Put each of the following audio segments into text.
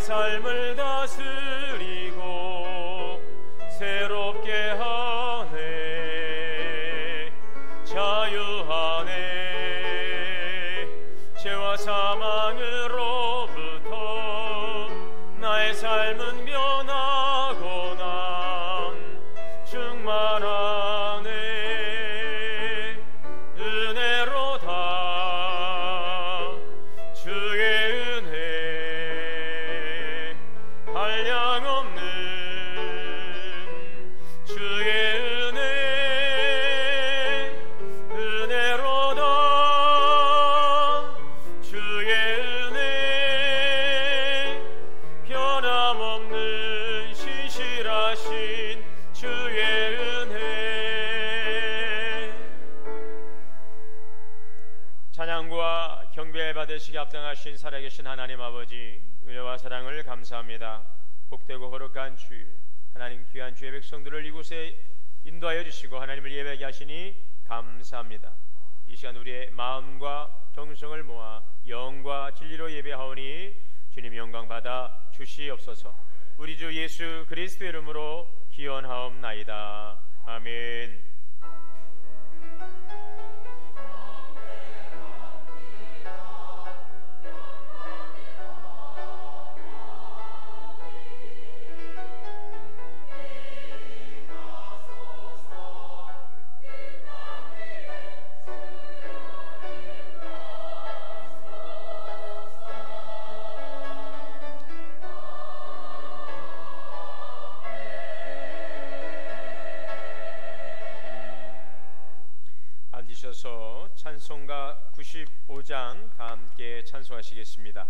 삶을 다스리고 새롭게 하네. 자유하네. 죄와 사망으로부터 나의 삶은 면하고 난 충만하네. 은혜로다 주의 은혜 한량없는 주의 은혜 은혜로다 주의 은혜 변함없는 신실하신 주의 은혜. 찬양과 경배 받으시기 합당하신 살아계신 하나님 아버지, 은혜와 사랑을 감사합니다. 복되고 거룩한 주일, 하나님 귀한 주의 백성들을 이곳에 인도하여 주시고 하나님을 예배하게 하시니 감사합니다. 이 시간 우리의 마음과 정성을 모아 영과 진리로 예배하오니 주님 영광 받아 주시옵소서. 우리 주 예수 그리스도의 이름으로 기원하옵나이다. 아멘. 앉으셔서 찬송가 95장 다 함께 찬송하시겠습니다.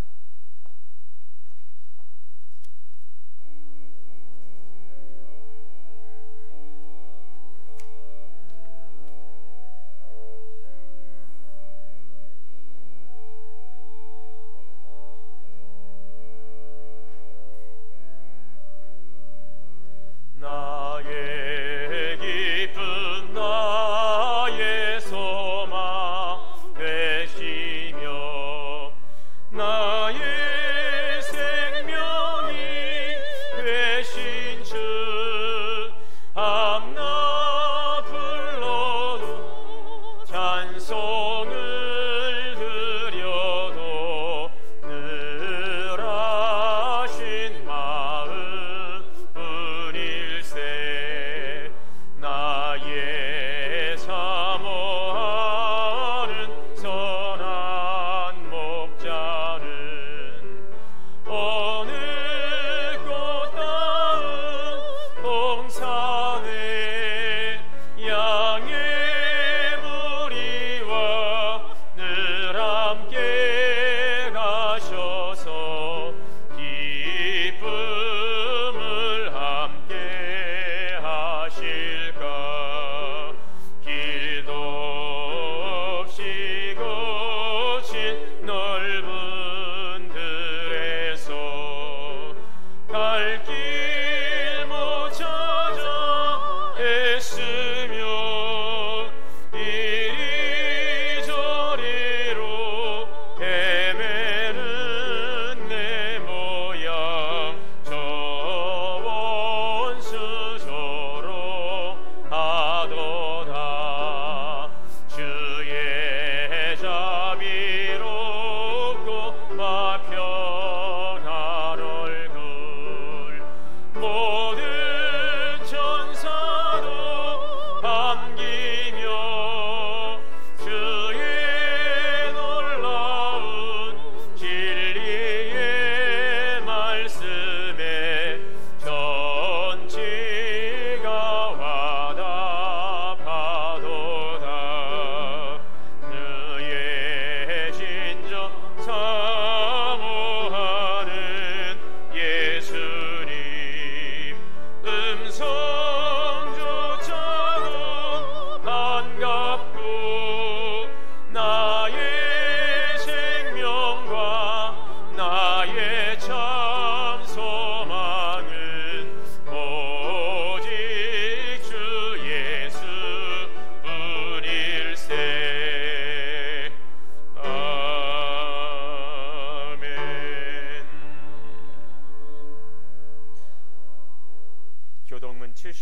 나의 기쁨 나의 소망 되시며 나의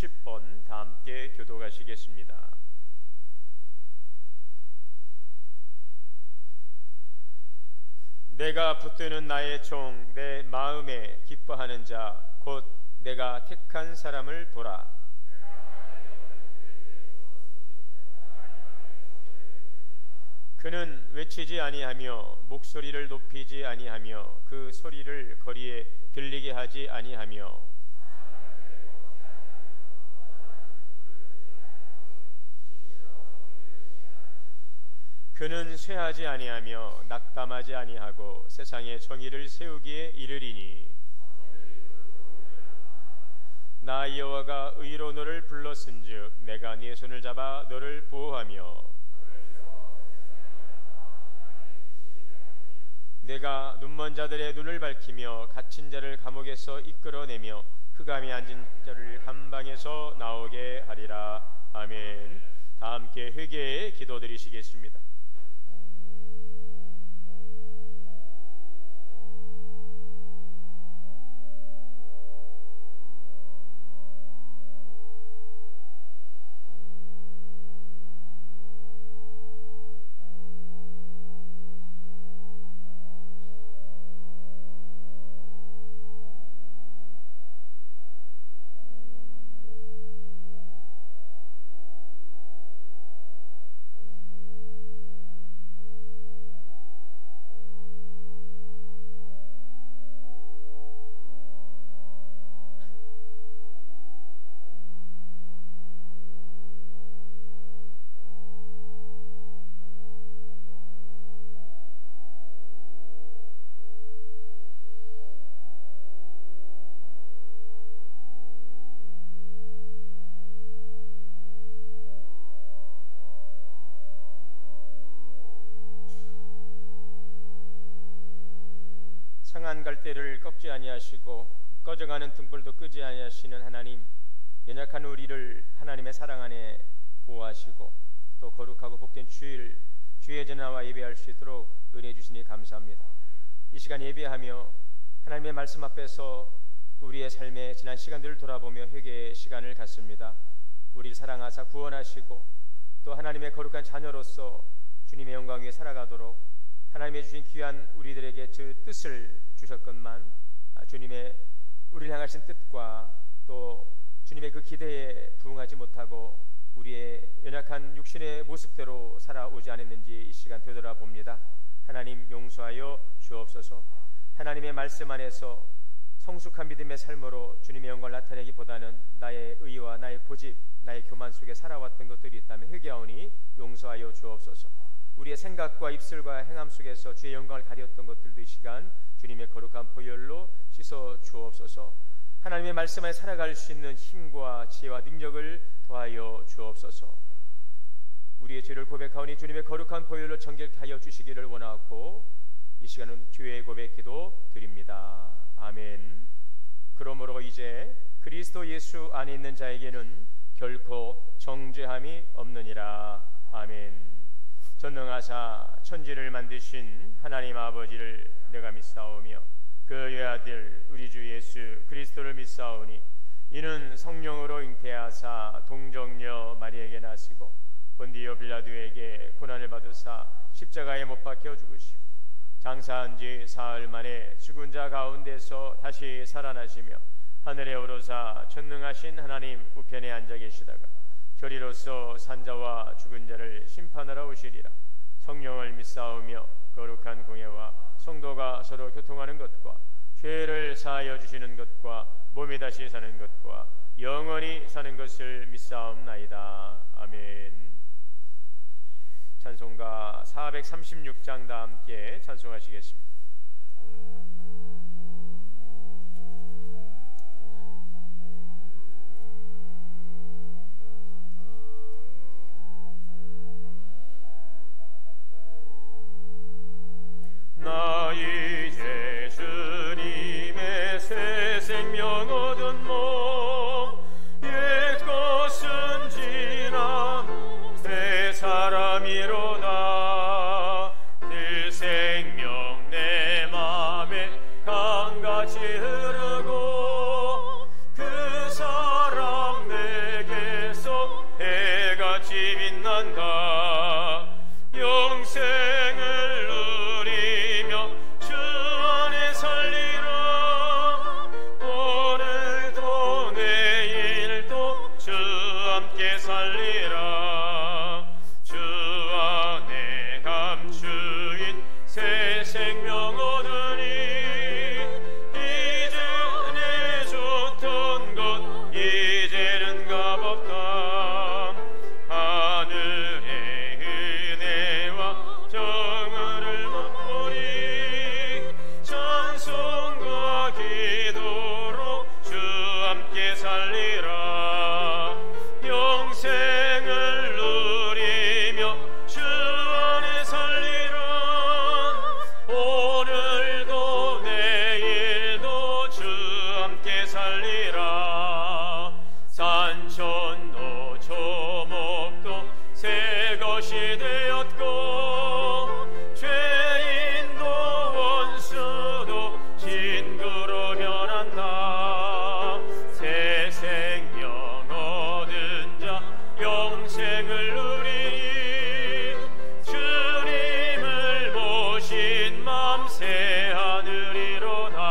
60번 다 함께 교독하시겠습니다. 내가 붙드는 나의 종, 내 마음에 기뻐하는 자, 곧 내가 택한 사람을 보라. 그는 외치지 아니하며 목소리를 높이지 아니하며 그 소리를 거리에 들리게 하지 아니하며 그는 쇠하지 아니하며 낙담하지 아니하고 세상에 정의를 세우기에 이르리니 나 여호와가 의로 너를 불렀은즉 내가 네 손을 잡아 너를 보호하며 내가 눈먼 자들의 눈을 밝히며 갇힌 자를 감옥에서 이끌어내며 흑암에 앉은 자를 감방에서 나오게 하리라. 아멘. 다 함께 회개의 기도드리시겠습니다. 상한 갈대를 꺾지 아니하시고 꺼져가는 등불도 끄지 아니하시는 하나님, 연약한 우리를 하나님의 사랑 안에 보호하시고 또 거룩하고 복된 주일 주의 전화와 예배할 수 있도록 은혜 주시니 감사합니다. 이 시간 예배하며 하나님의 말씀 앞에서 또 우리의 삶의 지난 시간들을 돌아보며 회개의 시간을 갖습니다. 우리를 사랑하사 구원하시고 또 하나님의 거룩한 자녀로서 주님의 영광 위에 살아가도록 하나님의 주신 귀한 우리들에게 그 뜻을 주셨건만 주님의 우리를 향하신 뜻과 또 주님의 그 기대에 부응하지 못하고 우리의 연약한 육신의 모습대로 살아오지 않았는지 이 시간 되돌아봅니다. 하나님 용서하여 주옵소서. 하나님의 말씀 안에서 성숙한 믿음의 삶으로 주님의 영광을 나타내기보다는 나의 의와 나의 고집, 나의 교만 속에 살아왔던 것들이 있다면 회개하오니 용서하여 주옵소서. 우리의 생각과 입술과 행함 속에서 주의 영광을 가렸던 것들도 이 시간 주님의 거룩한 보혈로 씻어 주옵소서. 하나님의 말씀 안에 살아갈 수 있는 힘과 지혜와 능력을 더하여 주옵소서. 우리의 죄를 고백하오니 주님의 거룩한 보혈로 정결케 하여 주시기를 원하고 이 시간은 주의 고백 기도 드립니다. 아멘. 그러므로 이제 그리스도 예수 안에 있는 자에게는 결코 정죄함이 없느니라. 아멘. 전능하사 천지를 만드신 하나님 아버지를 내가 믿사오며 그 외아들 우리 주 예수 그리스도를 믿사오니 이는 성령으로 잉태하사 동정녀 마리에게 나시고 본디오 빌라도에게 고난을 받으사 십자가에 못 박혀 죽으시고 장사한 지 사흘 만에 죽은 자 가운데서 다시 살아나시며 하늘에 오르사 전능하신 하나님 우편에 앉아 계시다가 저리로서 산자와 죽은 자를 심판하러 오시리라. 성령을 믿사오며 거룩한 공예와 성도가 서로 교통하는 것과 죄를 사하여 주시는 것과 몸이 다시 사는 것과 영원히 사는 것을 믿사옵나이다. 아멘. 찬송가 436장 다 함께 찬송하시겠습니다. 나 이제 주님의 새 생명 얻은 몸 옛 것은 지나고 새 사람이로다 그 생명 내 새 하늘이로다.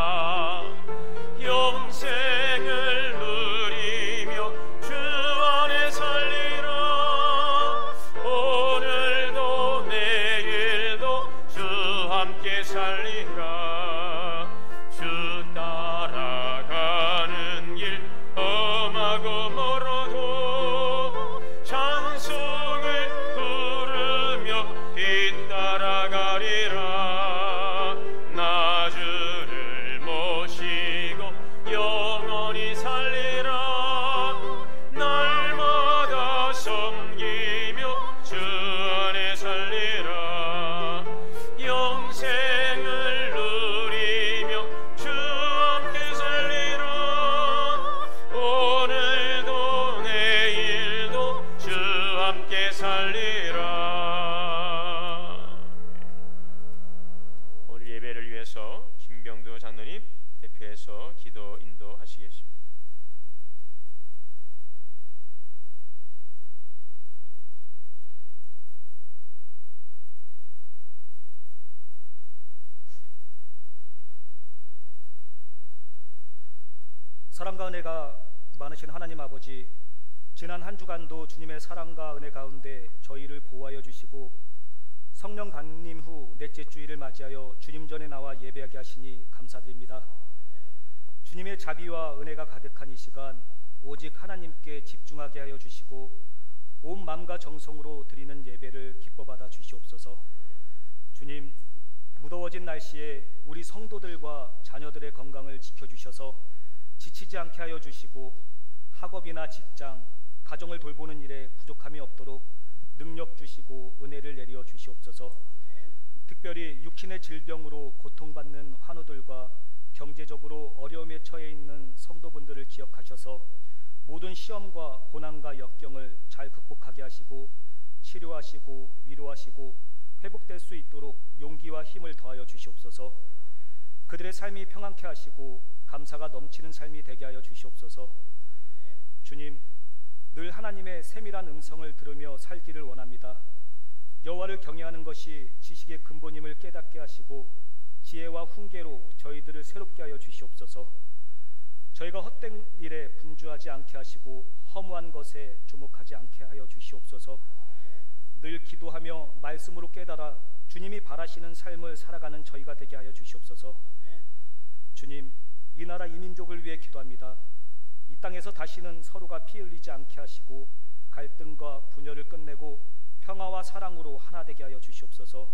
영생을 누리며 주 안에 살리라. 오늘도 내일도 주 함께 살리라. 주 따라가는 길 험하고 멀어도 찬송을 부르며 뒤따라가리라. 나 주를 모시고 영원히 살리라. 날마다 섬기며 주 안에 살리라. 영생을 누리며 주 함께 살리라. 오늘도 내일도 주 함께 살리라. 오늘 예배를 위해서 김병도 장로님 대표해서 기도 인도하시겠습니다. 사랑과 은혜가 많으신 하나님 아버지, 지난 한 주간도 주님의 사랑과 은혜 가운데 저희를 보호하여 주시고 성령 강림 후 넷째 주일을 맞이하여 주님 전에 나와 예배하게 하시니 감사드립니다. 주님의 자비와 은혜가 가득한 이 시간 오직 하나님께 집중하게 하여 주시고 온 마음과 정성으로 드리는 예배를 기뻐 받아 주시옵소서. 주님, 무더워진 날씨에 우리 성도들과 자녀들의 건강을 지켜주셔서 지치지 않게 하여 주시고 학업이나 직장, 가정을 돌보는 일에 부족함이 없도록 능력 주시고 은혜를 내려 주시옵소서. 특별히 육신의 질병으로 고통받는 환우들과 경제적으로 어려움에 처해 있는 성도분들을 기억하셔서 모든 시험과 고난과 역경을 잘 극복하게 하시고 치료하시고 위로하시고 회복될 수 있도록 용기와 힘을 더하여 주시옵소서. 그들의 삶이 평안케 하시고 감사가 넘치는 삶이 되게 하여 주시옵소서. 주님, 늘 하나님의 세밀한 음성을 들으며 살기를 원합니다. 여호와를 경외하는 것이 지식의 근본임을 깨닫게 하시고 지혜와 훈계로 저희들을 새롭게 하여 주시옵소서. 저희가 헛된 일에 분주하지 않게 하시고 허무한 것에 주목하지 않게 하여 주시옵소서. 늘 기도하며 말씀으로 깨달아 주님이 바라시는 삶을 살아가는 저희가 되게 하여 주시옵소서. 주님, 이 나라 이 민족을 위해 기도합니다. 이 땅에서 다시는 서로가 피 흘리지 않게 하시고 갈등과 분열을 끝내고 평화와 사랑으로 하나 되게 하여 주시옵소서.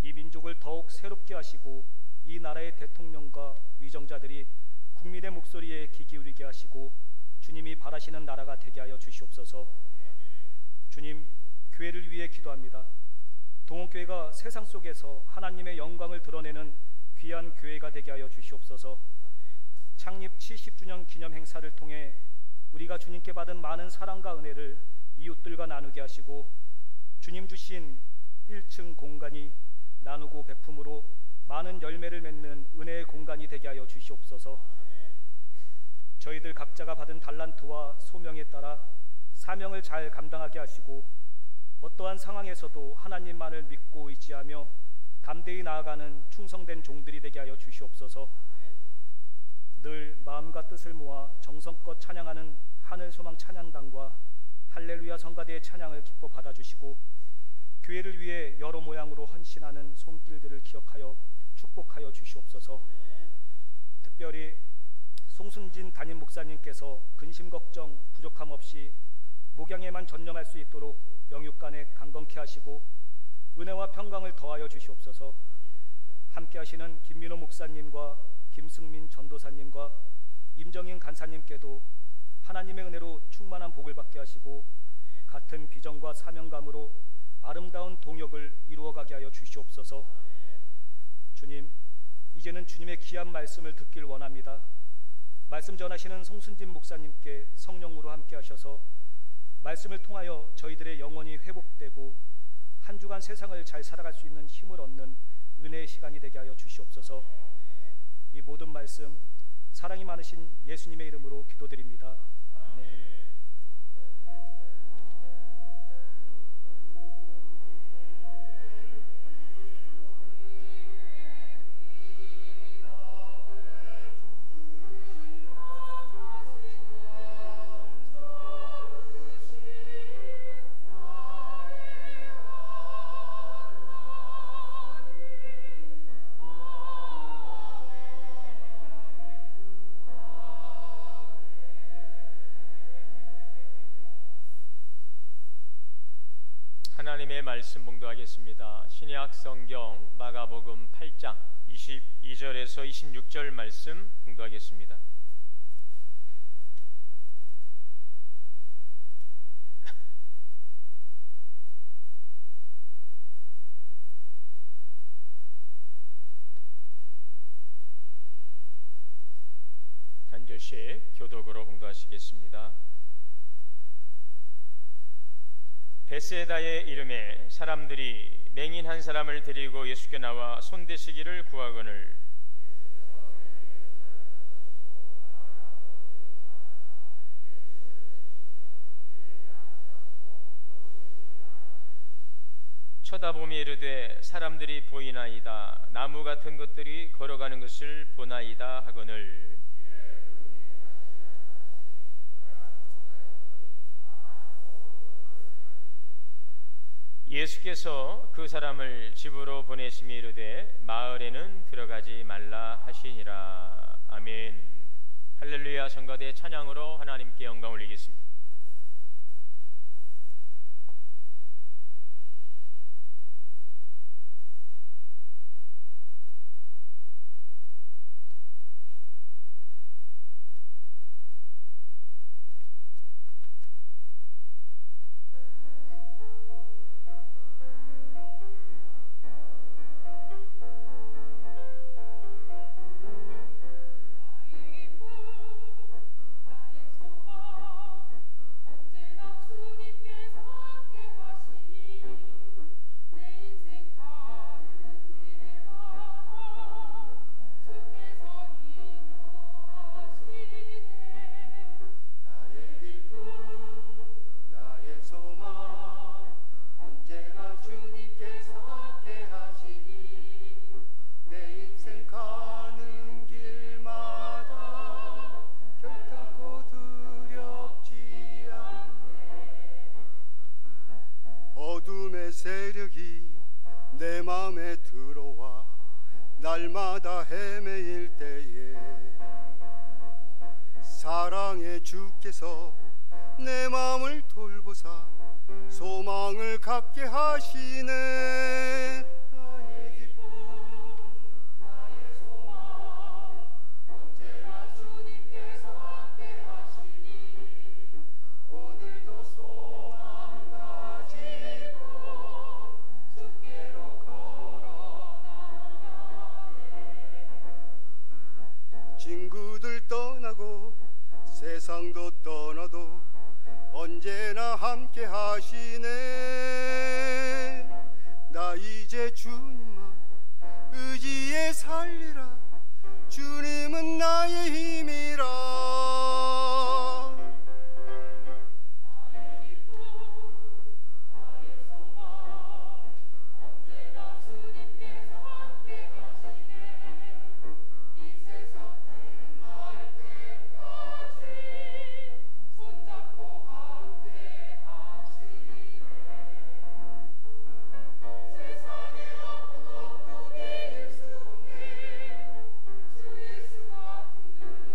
이 민족을 더욱 새롭게 하시고 이 나라의 대통령과 위정자들이 국민의 목소리에 귀 기울이게 하시고 주님이 바라시는 나라가 되게 하여 주시옵소서. 주님, 교회를 위해 기도합니다. 동원교회가 세상 속에서 하나님의 영광을 드러내는 귀한 교회가 되게 하여 주시옵소서. 창립 70주년 기념 행사를 통해 우리가 주님께 받은 많은 사랑과 은혜를 이웃들과 나누게 하시고 주님 주신 1층 공간이 나누고 베품으로 많은 열매를 맺는 은혜의 공간이 되게 하여 주시옵소서. 저희들 각자가 받은 달란트와 소명에 따라 사명을 잘 감당하게 하시고 어떠한 상황에서도 하나님만을 믿고 의지하며 담대히 나아가는 충성된 종들이 되게 하여 주시옵소서. 늘 마음과 뜻을 모아 정성껏 찬양하는 하늘소망 찬양단과 할렐루야 성가대의 찬양을 기뻐 받아주시고 교회를 위해 여러 모양으로 헌신하는 손길들을 기억하여 축복하여 주시옵소서. 특별히 송순진 담임 목사님께서 근심 걱정 부족함 없이 목양에만 전념할 수 있도록 영육간에 강건케 하시고 은혜와 평강을 더하여 주시옵소서. 함께 하시는 김민호 목사님과 김승민 전도사님과 임정인 간사님께도 하나님의 은혜로 충만한 복을 받게 하시고 같은 비전과 사명감으로 아름다운 동역을 이루어가게 하여 주시옵소서. 주님, 이제는 주님의 귀한 말씀을 듣길 원합니다. 말씀 전하시는 송순진 목사님께 성령으로 함께 하셔서 말씀을 통하여 저희들의 영혼이 회복되고 한 주간 세상을 잘 살아갈 수 있는 힘을 얻는 은혜의 시간이 되게 하여 주시옵소서. 이 모든 말씀 사랑이 많으신 예수님의 이름으로 기도드립니다. 아멘. 하나님의 말씀 봉독하겠습니다. 신약 성경 마가복음 8장 22절에서 26절 말씀 봉독하겠습니다. 한 절씩 교독으로 봉독하시겠습니다. 베세다의 이름에 사람들이 맹인 한 사람을 데리고 예수께 나와 손대시기를 구하거늘 쳐다보며 이르되 사람들이 보이나이다. 나무 같은 것들이 걸어가는 것을 보나이다 하거늘 예수께서 그 사람을 집으로 보내시며 이르되 마을에는 들어가지 말라 하시니라. 아멘. 할렐루야. 성가대 찬양으로 하나님께 영광 올리겠습니다. 어둠의 세력이 내 맘에 들어와 날마다 헤매일 때에 사랑의 주께서 내 맘을 돌보사 소망을 갖게 하시네. 나의 기쁨 나의 소망 언제나 주님께서 함께 하시니 오늘도 소망 가지고 주께로 걸어나가네. 친구들 떠나고 세상도 떠나도 언제나 함께 하시네. 나 이제 주님만 의지에 살리라. 주님은 나의 힘이라. 나의 기쁨 나의 소망 언제나 주님께서 함께 하시네. 이 세상 끝날 때까지 손잡고 함께 하시네. 세상에 어떤 것도 이길 수 없네. 주 예수 같은 그는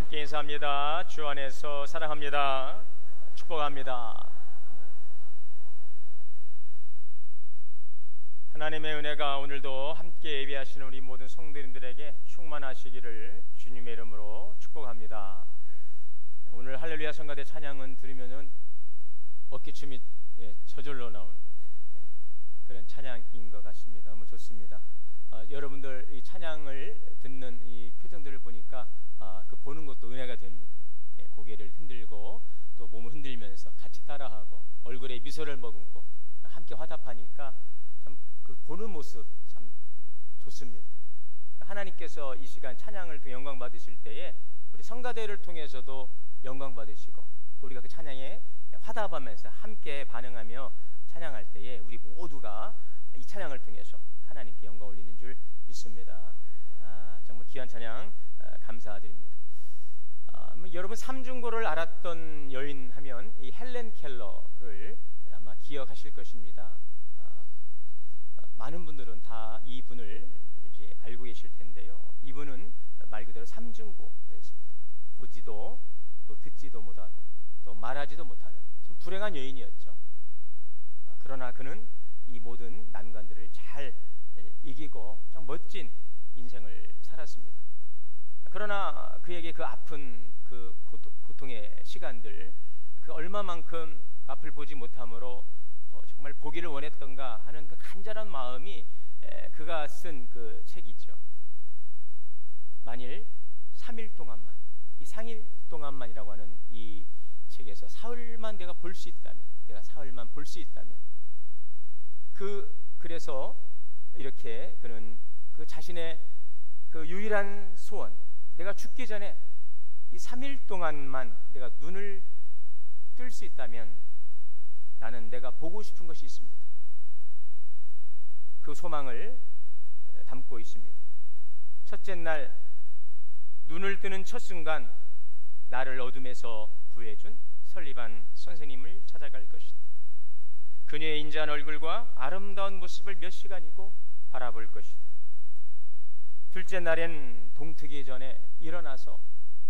함께 인사합니다. 주 안에서 사랑합니다. 축복합니다. 하나님의 은혜가 오늘도 함께 예배하시는 우리 모든 성도님들에게 충만하시기를 주님의 이름으로 축복합니다. 오늘 할렐루야 성가대 찬양은 들으면은 어깨춤이 저절로 나오는 그런 찬양인 것 같습니다. 너무 좋습니다. 여러분들 이 찬양을 듣는 이 표정들을 보니까 그 보는 것도 은혜가 됩니다. 고개를 흔들고 또 몸을 흔들면서 같이 따라하고 얼굴에 미소를 머금고 함께 화답하니까 참 그 보는 모습 참 좋습니다. 하나님께서 이 시간 찬양을 통해 영광 받으실 때에 우리 성가대를 통해서도 영광 받으시고 또 우리가 그 찬양에 화답하면서 함께 반응하며 찬양할 때에 우리 모두가 이 찬양을 통해서 하나님께 영광 올리는 줄 믿습니다. 정말 귀한 찬양 감사드립니다. 여러분 삼중고를 알았던 여인 하면 이 헬렌 켈러를 아마 기억하실 것입니다. 많은 분들은 다 이분을 이제 알고 계실 텐데요. 이분은 말 그대로 삼중고였습니다. 보지도 또 듣지도 못하고 또 말하지도 못하는 참 불행한 여인이었죠. 그러나 그는 이 모든 난관들을 잘 이기고 참 멋진 인생을 살았습니다. 그러나 그에게 그 아픈 그 고통의 시간들, 그 얼마만큼 앞을 보지 못함으로 정말 보기를 원했던가 하는 그 간절한 마음이 그가 쓴 그 책이죠. 만일 3일 동안만, 이 3일 동안만이라고 하는 이 책에서 사흘만 내가 볼 수 있다면, 내가 사흘만 볼 수 있다면, 그래서 이렇게 그는 그 자신의 그 유일한 소원, 내가 죽기 전에 이 3일 동안만 내가 눈을 뜰 수 있다면 나는 내가 보고 싶은 것이 있습니다. 그 소망을 담고 있습니다. 첫째 날 눈을 뜨는 첫 순간 나를 어둠에서 구해준 설리반 선생님을 찾아갈 것이다. 그녀의 인자한 얼굴과 아름다운 모습을 몇 시간이고 바라볼 것이다. 둘째 날엔 동트기 전에 일어나서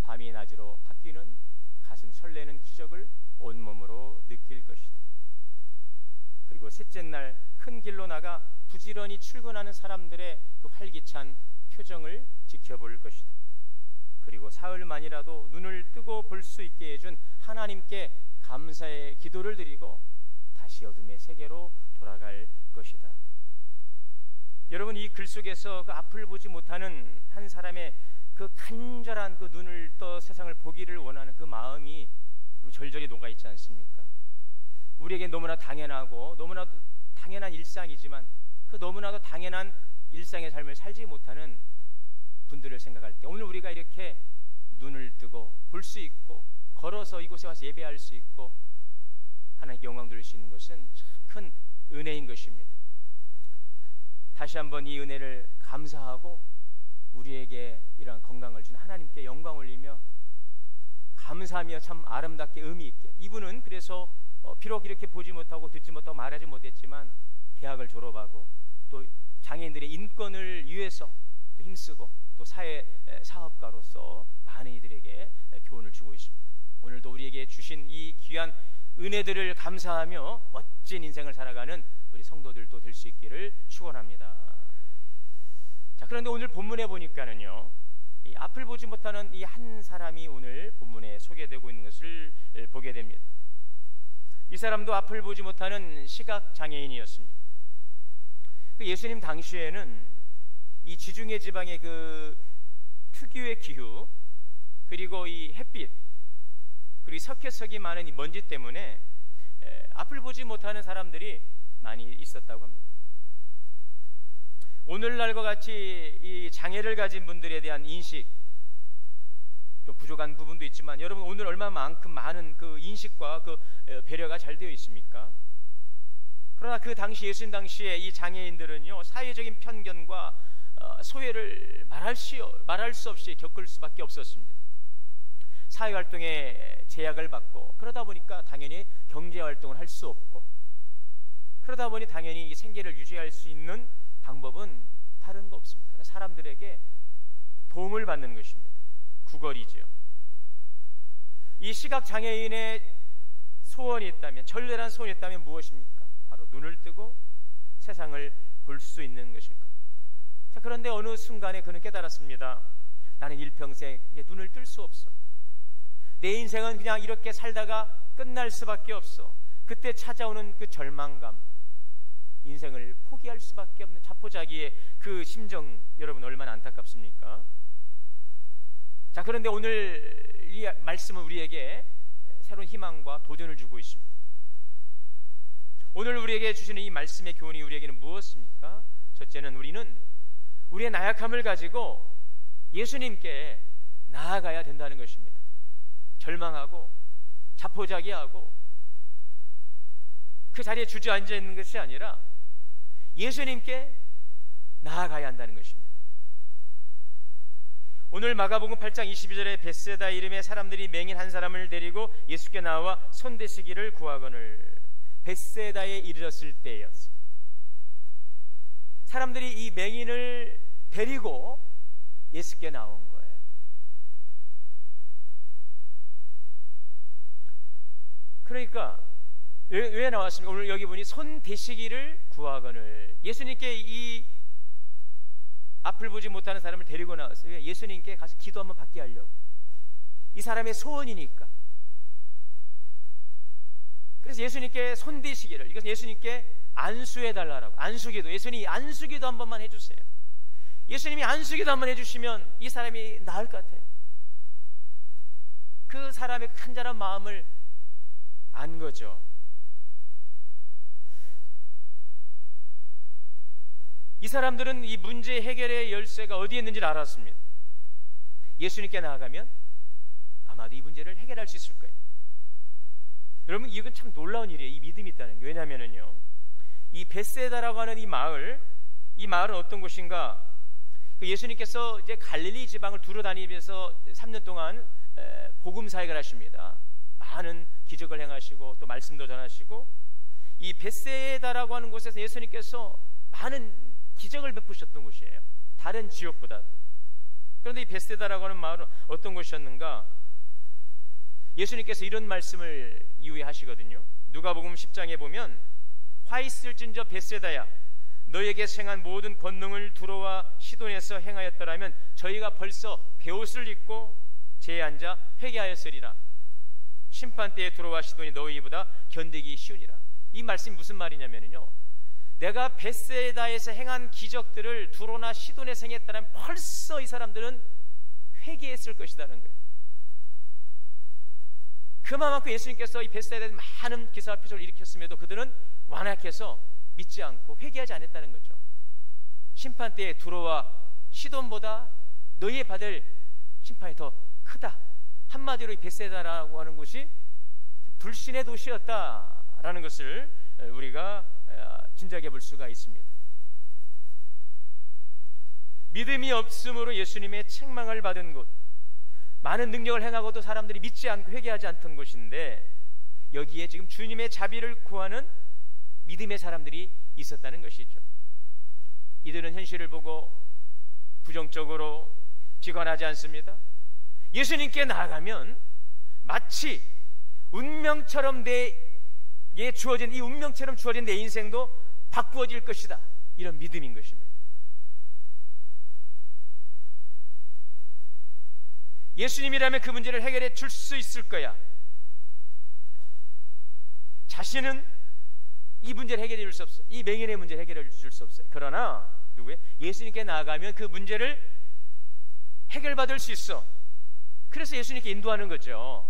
밤이 낮으로 바뀌는 가슴 설레는 기적을 온몸으로 느낄 것이다. 그리고 셋째 날 큰 길로 나가 부지런히 출근하는 사람들의 그 활기찬 표정을 지켜볼 것이다. 그리고 사흘만이라도 눈을 뜨고 볼 수 있게 해준 하나님께 감사의 기도를 드리고 다시 어둠의 세계로 돌아갈 것이다. 여러분, 이 글 속에서 그 앞을 보지 못하는 한 사람의 그 간절한 그 눈을 떠 세상을 보기를 원하는 그 마음이 절절히 녹아있지 않습니까? 우리에게 너무나 당연하고 너무나도 당연한 일상이지만 그 너무나도 당연한 일상의 삶을 살지 못하는 분들을 생각할 때 오늘 우리가 이렇게 눈을 뜨고 볼 수 있고 걸어서 이곳에 와서 예배할 수 있고 하나님께 영광 돌릴 수 있는 것은 참 큰 은혜인 것입니다. 다시 한번 이 은혜를 감사하고 우리에게 이러한 건강을 준 하나님께 영광 올리며 감사하며 참 아름답게 의미 있게, 이분은 그래서 비록 이렇게 보지 못하고 듣지 못하고 말하지 못했지만 대학을 졸업하고 또 장애인들의 인권을 위해서 또 힘쓰고 또 사회 사업가로서 많은 이들에게 교훈을 주고 있습니다. 오늘도 우리에게 주신 이 귀한 은혜들을 감사하며 멋진 인생을 살아가는 우리 성도들도 될 수 있기를 축원합니다. 자, 그런데 오늘 본문에 보니까는요, 이 앞을 보지 못하는 이 한 사람이 오늘 본문에 소개되고 있는 것을 보게 됩니다. 이 사람도 앞을 보지 못하는 시각 장애인이었습니다. 그 예수님 당시에는 이 지중해 지방의 그 특유의 기후, 그리고 이 햇빛, 그리고 석회석이 많은 이 먼지 때문에 앞을 보지 못하는 사람들이 많이 있었다고 합니다. 오늘날과 같이 이 장애를 가진 분들에 대한 인식 좀 부족한 부분도 있지만, 여러분 오늘 얼마만큼 많은 그 인식과 그 배려가 잘 되어 있습니까? 그러나 그 당시 예수님 당시에 이 장애인들은요, 사회적인 편견과 소외를 말할 수 없이 겪을 수밖에 없었습니다. 사회활동에 제약을 받고, 그러다 보니까 당연히 경제활동을 할 수 없고, 그러다 보니 당연히 이 생계를 유지할 수 있는 방법은 다른 거 없습니다. 사람들에게 도움을 받는 것입니다. 구걸이죠. 이 시각장애인의 소원이 있다면, 절대란 소원이 있다면 무엇입니까? 바로 눈을 뜨고 세상을 볼 수 있는 것일 겁니다. 자, 그런데 어느 순간에 그는 깨달았습니다. 나는 일평생 이제 눈을 뜰 수 없어. 내 인생은 그냥 이렇게 살다가 끝날 수밖에 없어. 그때 찾아오는 그 절망감, 인생을 포기할 수밖에 없는 자포자기의 그 심정, 여러분 얼마나 안타깝습니까? 자, 그런데 오늘 이 말씀은 우리에게 새로운 희망과 도전을 주고 있습니다. 오늘 우리에게 주시는 이 말씀의 교훈이 우리에게는 무엇입니까? 첫째는 우리는 우리의 나약함을 가지고 예수님께 나아가야 된다는 것입니다. 절망하고 자포자기하고 그 자리에 주저앉아 있는 것이 아니라 예수님께 나아가야 한다는 것입니다. 오늘 마가복음 8장 22절에 벳세다 이름의 사람들이 맹인 한 사람을 데리고 예수께 나와 손대시기를 구하거늘. 벳세다에 이르렀을 때였어요. 사람들이 이 맹인을 데리고 예수께 나온 거예요. 그러니까 왜 나왔습니까? 오늘 여기 보니 손대시기를 구하거늘. 예수님께 이 앞을 보지 못하는 사람을 데리고 나왔어요. 예수님께 가서 기도 한번 받게 하려고. 이 사람의 소원이니까. 그래서 예수님께 손대시기를, 이것은 예수님께 안수해달라고. 안수기도, 예수님이 안수기도 한 번만 해주세요. 예수님이 안수기도 한 번 해주시면 이 사람이 나을 것 같아요. 그 사람의 간절한 마음을 안 거죠. 이 사람들은 이 문제 해결의 열쇠가 어디에 있는지를 알았습니다. 예수님께 나아가면 아마도 이 문제를 해결할 수 있을 거예요. 여러분, 이건 참 놀라운 일이에요. 이 믿음이 있다는 게. 왜냐하면요, 이 벳세다라고 하는 이 마을은 어떤 곳인가? 그 예수님께서 이제 갈릴리 지방을 두루 다니면서 3년 동안 복음 사역을 하십니다. 많은 기적을 행하시고 또 말씀도 전하시고, 이 벳세다라고 하는 곳에서 예수님께서 많은 기적을 베푸셨던 곳이에요. 다른 지역보다도. 그런데 이 벳세다라고 하는 마을은 어떤 곳이었는가? 예수님께서 이런 말씀을 이후에 하시거든요. 누가복음 10장에 보면 화 있을진저 벳세다야, 너에게 행한 모든 권능을 두로와 시돈에서 행하였더라면 저희가 벌써 베옷을 입고 제에 앉아 회개하였으리라. 심판 때에 두로와 시돈이 너희보다 견디기 쉬우니라. 이 말씀이 무슨 말이냐면요, 내가 벳세다에서 행한 기적들을 두로나 시돈에서 행했다면 벌써 이 사람들은 회개했을 것이라는 거예요. 그만큼 예수님께서 이 벳세다에서 많은 기사와 표적을 일으켰음에도 그들은 완악해서 믿지 않고 회개하지 않았다는 거죠. 심판 때에 두로와 시돈보다 너희의 받을 심판이 더 크다. 한마디로 이 벳세다라고 하는 곳이 불신의 도시였다라는 것을 우리가 짐작해 볼 수가 있습니다. 믿음이 없음으로 예수님의 책망을 받은 곳, 많은 능력을 행하고도 사람들이 믿지 않고 회개하지 않던 곳인데, 여기에 지금 주님의 자비를 구하는 믿음의 사람들이 있었다는 것이죠. 이들은 현실을 보고 부정적으로 비관하지 않습니다. 예수님께 나아가면 마치 운명처럼 내게 주어진, 이 운명처럼 주어진 내 인생도 바꾸어질 것이다, 이런 믿음인 것입니다. 예수님이라면 그 문제를 해결해 줄 수 있을 거야. 자신은 이 문제를 해결해 줄 수 없어. 이 맹인의 문제를 해결해 줄 수 없어요. 그러나 누구예요? 예수님께 나아가면 그 문제를 해결받을 수 있어. 그래서 예수님께 인도하는 거죠.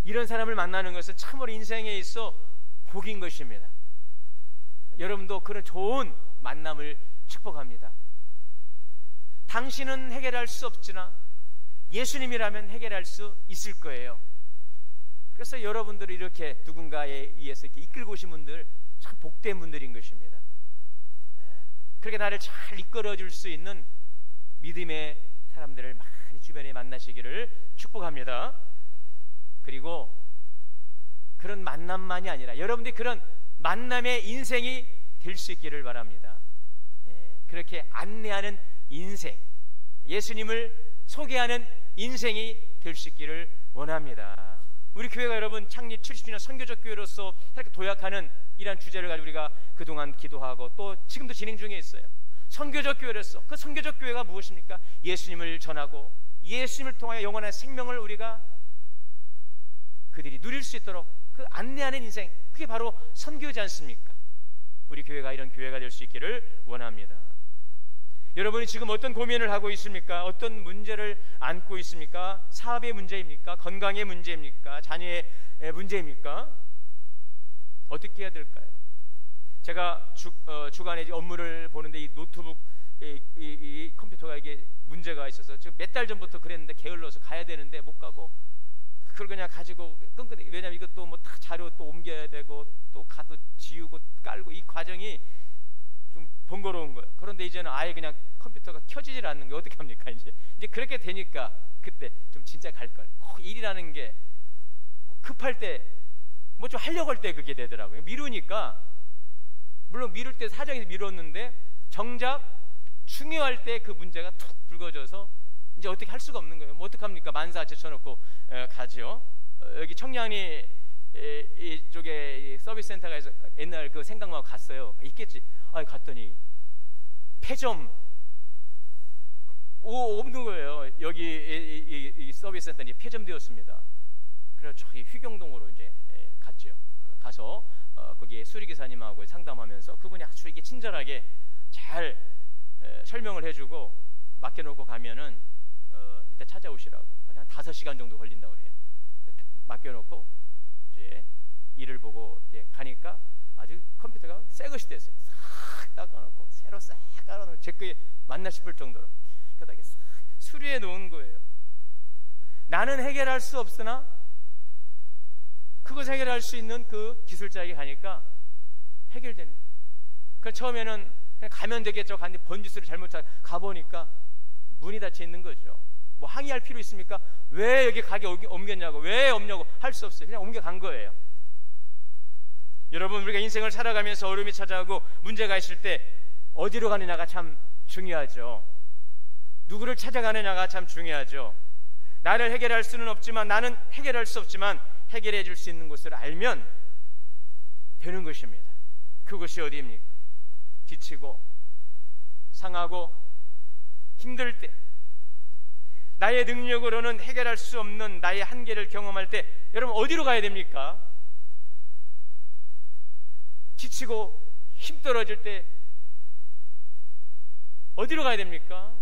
이런 사람을 만나는 것은 참으로 인생에 있어 복인 것입니다. 여러분도 그런 좋은 만남을 축복합니다. 당신은 해결할 수 없지만 예수님이라면 해결할 수 있을 거예요. 그래서 여러분들이 이렇게 누군가에 의해서 이렇게 이끌고 오신 분들 참 복된 분들인 것입니다. 그렇게 나를 잘 이끌어줄 수 있는 믿음의 사람들을 많이 주변에 만나시기를 축복합니다. 그리고 그런 만남만이 아니라 여러분들이 그런 만남의 인생이 될 수 있기를 바랍니다. 그렇게 안내하는 인생, 예수님을 소개하는 인생이 될 수 있기를 원합니다. 우리 교회가 여러분 창립 70주년 선교적 교회로서 이렇게 도약하는 이러한 주제를 가지고 우리가 그동안 기도하고 또 지금도 진행 중에 있어요. 선교적 교회로서 그 선교적 교회가 무엇입니까? 예수님을 전하고 예수님을 통하여 영원한 생명을 우리가 그들이 누릴 수 있도록 그 안내하는 인생, 그게 바로 선교지 않습니까? 우리 교회가 이런 교회가 될 수 있기를 원합니다. 여러분이 지금 어떤 고민을 하고 있습니까? 어떤 문제를 안고 있습니까? 사업의 문제입니까? 건강의 문제입니까? 자녀의 문제입니까? 어떻게 해야 될까요? 제가 주간에 업무를 보는데 이 노트북 이 컴퓨터가 이게 문제가 있어서 지금 몇 달 전부터 그랬는데 게을러서 가야 되는데 못 가고 그걸 그냥 가지고 끈끈해. 왜냐면 이것도 뭐 다 자료 또 옮겨야 되고 또 가도 지우고 깔고 이 과정이 좀 번거로운 거예요. 그런데 이제는 아예 그냥 컴퓨터가 켜지질 않는 게 어떻게 합니까? 이제 그렇게 되니까 그때 좀 진짜 갈 걸. 일이라는 게 급할 때 뭐 좀 하려고 할 때 그게 되더라고요. 미루니까 물론 미룰 때 사정에서 미뤘는데 정작 중요할 때 그 문제가 툭 불거져서 이제 어떻게 할 수가 없는 거예요. 뭐 어떡합니까? 만사 제쳐놓고 가지요. 여기 청량리 이쪽에 서비스 센터가 있어. 옛날 그 생각나고 갔어요. 있겠지. 갔더니 폐점 없는 거예요. 여기 이 서비스 센터는 폐점되었습니다. 그래서 저희 휘경동으로 이제 갔죠. 가서 거기에 수리기사님하고 상담하면서 그분이 아주 이게 친절하게 잘 설명을 해주고 맡겨놓고 가면은 이따 찾아오시라고. 한 5시간 정도 걸린다고 그래요. 맡겨놓고 이제 일을 보고 이제 가니까 아주 컴퓨터가 새 것이 됐어요. 싹 닦아놓고 새로 싹 깔아놓고 제 거에 맞나 싶을 정도로 깨끗하게 싹 수리해 놓은 거예요. 나는 해결할 수 없으나 그것을 해결할 수 있는 그 기술자에게 가니까 해결되는 거예요. 그래서 처음에는 그냥 가면 되겠죠. 갔는데 번지수를 잘못 가보니까 문이 닫혀 있는 거죠. 뭐 항의할 필요 있습니까? 왜 여기 가게 옮겼냐고, 왜 없냐고 할 수 없어요. 그냥 옮겨간 거예요. 여러분, 우리가 인생을 살아가면서 어려움이 찾아오고 문제가 있을 때 어디로 가느냐가 참 중요하죠. 누구를 찾아가느냐가 참 중요하죠. 나를 해결할 수는 없지만, 나는 해결할 수 없지만 해결해 줄 수 있는 곳을 알면 되는 것입니다. 그것이 어디입니까? 지치고 상하고 힘들 때, 나의 능력으로는 해결할 수 없는 나의 한계를 경험할 때 여러분 어디로 가야 됩니까? 지치고 힘 떨어질 때 어디로 가야 됩니까?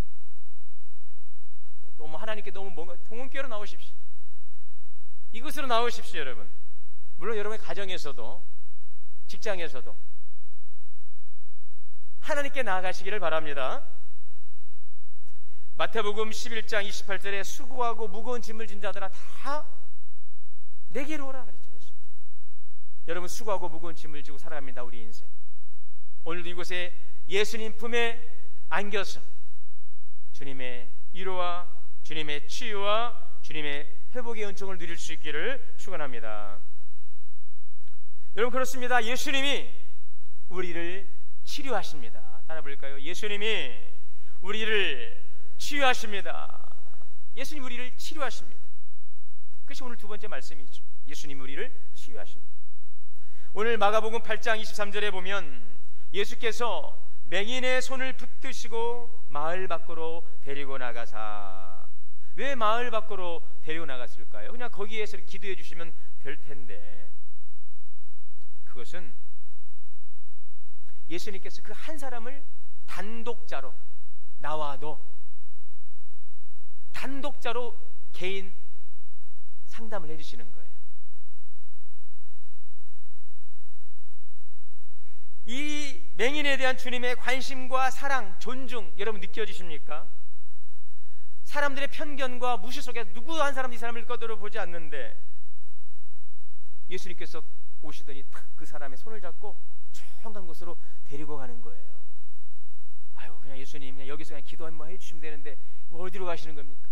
너무 하나님께 너무 뭔가 동원교회로 나오십시오. 이곳으로 나오십시오. 여러분, 물론 여러분의 가정에서도 직장에서도 하나님께 나아가시기를 바랍니다. 마태복음 11장 28절에 수고하고 무거운 짐을 진 자들아 다 내게로 오라 그랬잖아요. 여러분, 수고하고 무거운 짐을 지고 살아갑니다. 우리 인생. 오늘도 이곳에 예수님 품에 안겨서 주님의 위로와 주님의 치유와 주님의 회복의 은총을 누릴 수 있기를 축원합니다. 여러분, 그렇습니다. 예수님이 우리를 치료하십니다. 따라 부를까요? 예수님이 우리를 치유하십니다. 예수님 우리를 치료하십니다. 그것이 오늘 두 번째 말씀이죠. 예수님 우리를 치유하십니다. 오늘 마가복음 8장 23절에 보면 예수께서 맹인의 손을 붙드시고 마을 밖으로 데리고 나가사. 왜 마을 밖으로 데리고 나갔을까요? 그냥 거기에서 기도해 주시면 될 텐데, 그것은 예수님께서 그 한 사람을 단독자로, 나와 너 단독자로 개인 상담을 해주시는 거예요. 이 맹인에 대한 주님의 관심과 사랑, 존중 여러분 느껴지십니까? 사람들의 편견과 무시 속에 누구 한 사람도 이 사람을 거들어 보지 않는데 예수님께서 오시더니 탁 그 사람의 손을 잡고 조용한 곳으로 데리고 가는 거예요. 아유, 그냥 예수님 그냥 여기서 그냥 기도 한번 해주시면 되는데 어디로 가시는 겁니까?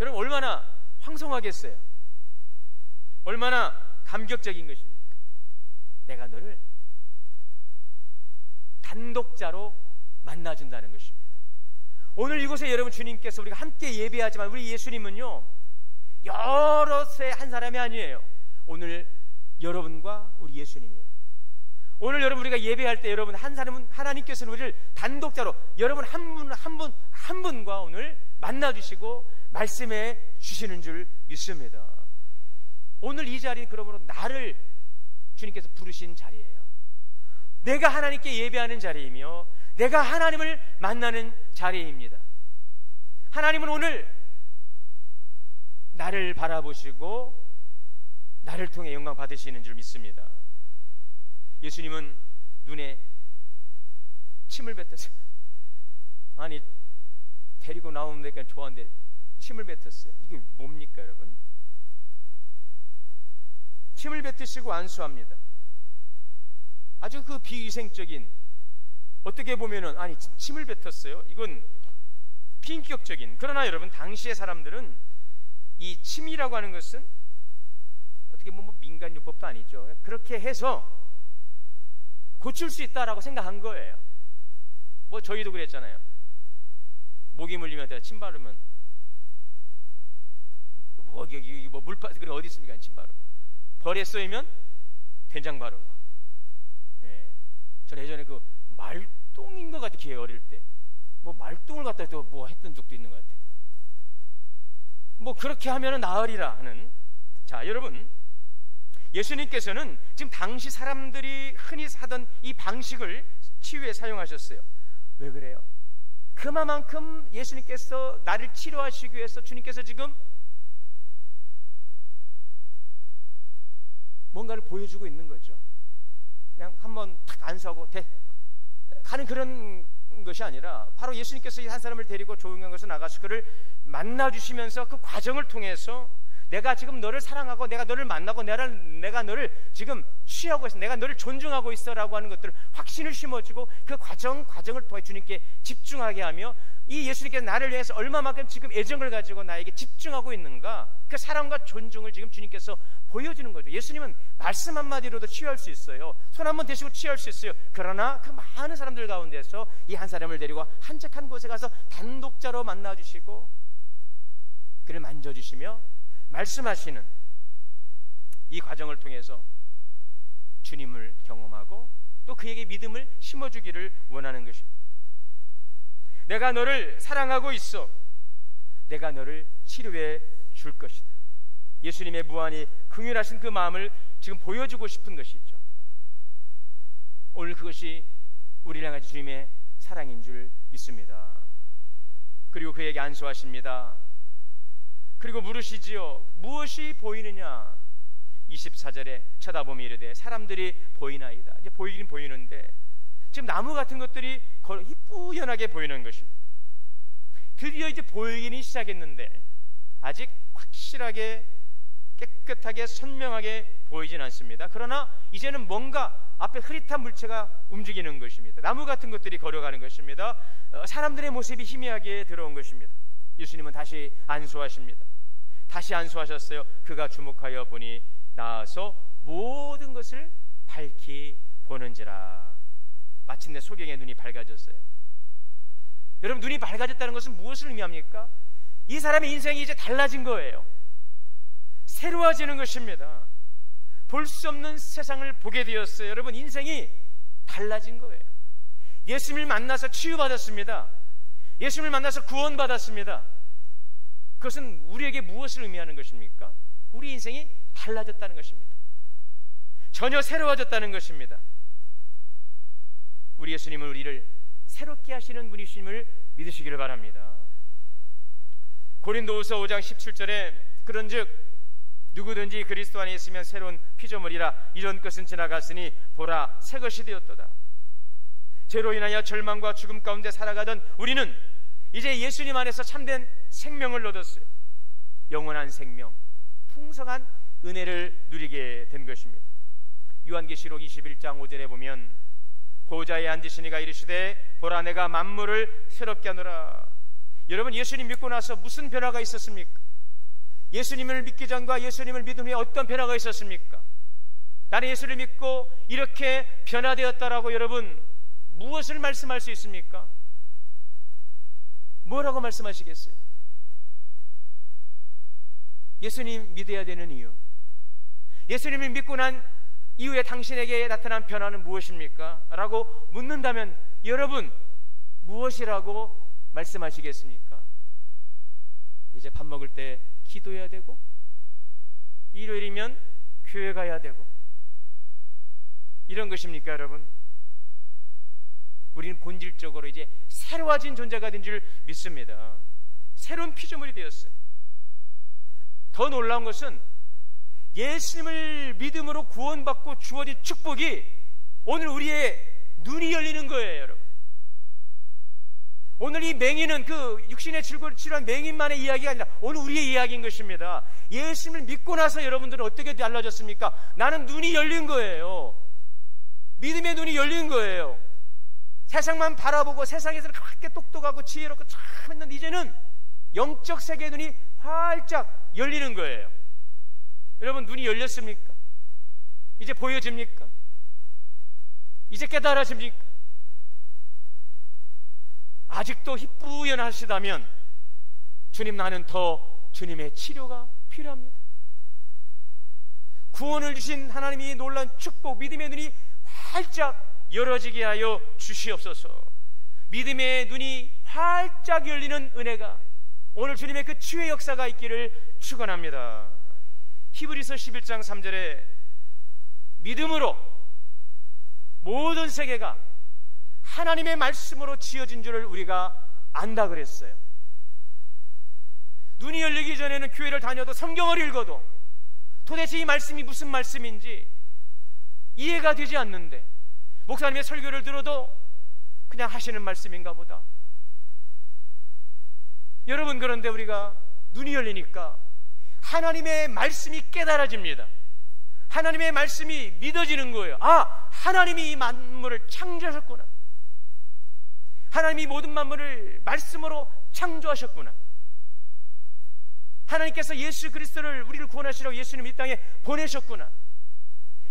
여러분, 얼마나 황송하겠어요? 얼마나 감격적인 것입니까? 내가 너를 단독자로 만나준다는 것입니다. 오늘 이곳에 여러분 주님께서 우리가 함께 예배하지만 우리 예수님은요 여럿의 한 사람이 아니에요. 오늘 여러분과 우리 예수님이에요. 오늘 여러분 우리가 예배할 때 여러분 한 사람은 하나님께서는 우리를 단독자로 여러분 한 분과 오늘 만나주시고 말씀해 주시는 줄 믿습니다. 오늘 이 자리 그러므로 나를 주님께서 부르신 자리예요. 내가 하나님께 예배하는 자리이며 내가 하나님을 만나는 자리입니다. 하나님은 오늘 나를 바라보시고 나를 통해 영광 받으시는 줄 믿습니다. 예수님은 눈에 침을 뱉었어요. 아니 데리고 나오는 데가 좋아하는데 침을 뱉었어요. 이게 뭡니까 여러분? 침을 뱉으시고 안수합니다. 아주 그 비위생적인, 어떻게 보면은 아니 침을 뱉었어요. 이건 비인격적인. 그러나 여러분 당시의 사람들은 이 침이라고 하는 것은 어떻게 보면 민간요법도 아니죠. 그렇게 해서 고칠 수 있다라고 생각한 거예요. 뭐 저희도 그랬잖아요. 모기 물리면 침 바르면 뭐 여기 뭐 물파 그래 어디 있습니까? 침 바르고 벌에 쏘이면 된장 바르고. 예, 저는 예전에 그 말똥인 것 같아. 기회 어릴 때 뭐 말똥을 갖다 또 뭐 했던 적도 있는 것 같아. 뭐 그렇게 하면은 나으리라 하는. 자 여러분, 예수님께서는 지금 당시 사람들이 흔히 하던 이 방식을 치유에 사용하셨어요. 왜 그래요? 그만큼 예수님께서 나를 치료하시기 위해서 주님께서 지금 뭔가를 보여주고 있는 거죠. 그냥 한번 탁 안수하고 가는 그런 것이 아니라 바로 예수님께서 한 사람을 데리고 조용한 곳에 나가서 그를 만나주시면서 그 과정을 통해서 내가 지금 너를 사랑하고 내가 너를 만나고 내가 너를 지금 취하고 있어, 내가 너를 존중하고 있어라고 하는 것들을 확신을 심어주고 그 과정을 통해 주님께 집중하게 하며 이 예수님께서 나를 위해서 얼마만큼 지금 애정을 가지고 나에게 집중하고 있는가, 그 사랑과 존중을 지금 주님께서 보여주는 거죠. 예수님은 말씀 한마디로도 치유할 수 있어요. 손 한번 대시고 치유할 수 있어요. 그러나 그 많은 사람들 가운데서 이 한 사람을 데리고 한적한 곳에 가서 단독자로 만나주시고 그를 만져주시며 말씀하시는 이 과정을 통해서 주님을 경험하고 또 그에게 믿음을 심어주기를 원하는 것입니다. 내가 너를 사랑하고 있어. 내가 너를 치료해 줄 것이다. 예수님의 무한히 긍휼하신 그 마음을 지금 보여주고 싶은 것이죠. 오늘 그것이 우리를 향한 주님의 사랑인 줄 믿습니다. 그리고 그에게 안수하십니다. 그리고 물으시지요. 무엇이 보이느냐? 24절에 쳐다보며 이르되 사람들이 보이나이다. 이제 보이긴 보이는데 지금 나무 같은 것들이 희뿌연하게 보이는 것입니다. 드디어 이제 보이기는 시작했는데 아직 확실하게 깨끗하게 선명하게 보이진 않습니다. 그러나 이제는 뭔가 앞에 흐릿한 물체가 움직이는 것입니다. 나무 같은 것들이 걸어가는 것입니다. 사람들의 모습이 희미하게 들어온 것입니다. 예수님은 다시 안수하십니다. 다시 안수하셨어요. 그가 주목하여 보니 나아서 모든 것을 밝히 보는지라. 마침내 소경의 눈이 밝아졌어요. 여러분, 눈이 밝아졌다는 것은 무엇을 의미합니까? 이 사람의 인생이 이제 달라진 거예요. 새로워지는 것입니다. 볼 수 없는 세상을 보게 되었어요. 여러분, 인생이 달라진 거예요. 예수님을 만나서 치유받았습니다. 예수님을 만나서 구원받았습니다. 그것은 우리에게 무엇을 의미하는 것입니까? 우리 인생이 달라졌다는 것입니다. 전혀 새로워졌다는 것입니다. 우리 예수님은 우리를 새롭게 하시는 분이심을 믿으시기를 바랍니다. 고린도후서 5장 17절에 그런즉 누구든지 그리스도 안에 있으면 새로운 피조물이라. 이런 것은 지나갔으니 보라 새 것이 되었도다. 죄로 인하여 절망과 죽음 가운데 살아가던 우리는 이제 예수님 안에서 참된 생명을 얻었어요. 영원한 생명, 풍성한 은혜를 누리게 된 것입니다. 요한계시록 21장 5절에 보면 보좌에 앉으신 이가 이르시되 보라 내가 만물을 새롭게 하노라. 여러분, 예수님 믿고 나서 무슨 변화가 있었습니까? 예수님을 믿기 전과 예수님을 믿은 후에 어떤 변화가 있었습니까? 나는 예수를 믿고 이렇게 변화되었다라고 여러분 무엇을 말씀할 수 있습니까? 뭐라고 말씀하시겠어요? 예수님 믿어야 되는 이유, 예수님을 믿고 난 이후에 당신에게 나타난 변화는 무엇입니까? 라고 묻는다면 여러분 무엇이라고 말씀하시겠습니까? 이제 밥 먹을 때 기도해야 되고, 일요일이면 교회 가야 되고, 이런 것입니까 여러분? 우리는 본질적으로 이제 새로워진 존재가 된 줄 믿습니다. 새로운 피조물이 되었어요. 더 놀라운 것은 예수님을 믿음으로 구원받고 주어진 축복이 오늘 우리의 눈이 열리는 거예요 여러분. 오늘 이 맹인은 그 육신의 질고를 치료한 맹인만의 이야기가 아니라 오늘 우리의 이야기인 것입니다. 예수님을 믿고 나서 여러분들은 어떻게 달라졌습니까? 나는 눈이 열린 거예요. 믿음의 눈이 열린 거예요. 세상만 바라보고 세상에서는 그렇게 똑똑하고 지혜롭고 참 했는데 이제는 영적 세계의 눈이 활짝 열리는 거예요. 여러분 눈이 열렸습니까? 이제 보여집니까? 이제 깨달아집니까? 아직도 희뿌연하시다면 주님, 나는 더 주님의 치료가 필요합니다. 구원을 주신 하나님이 놀라운 축복, 믿음의 눈이 활짝 열어지게 하여 주시옵소서. 믿음의 눈이 활짝 열리는 은혜가 오늘 주님의 그 치유의 역사가 있기를 축원합니다. 히브리서 11장 3절에 믿음으로 모든 세계가 하나님의 말씀으로 지어진 줄을 우리가 안다 그랬어요. 눈이 열리기 전에는 교회를 다녀도 성경을 읽어도 도대체 이 말씀이 무슨 말씀인지 이해가 되지 않는데, 목사님의 설교를 들어도 그냥 하시는 말씀인가 보다. 여러분, 그런데 우리가 눈이 열리니까 하나님의 말씀이 깨달아집니다. 하나님의 말씀이 믿어지는 거예요. 아, 하나님이 이 만물을 창조하셨구나. 하나님이 모든 만물을 말씀으로 창조하셨구나. 하나님께서 예수 그리스도를 우리를 구원하시려고 예수님을 이 땅에 보내셨구나.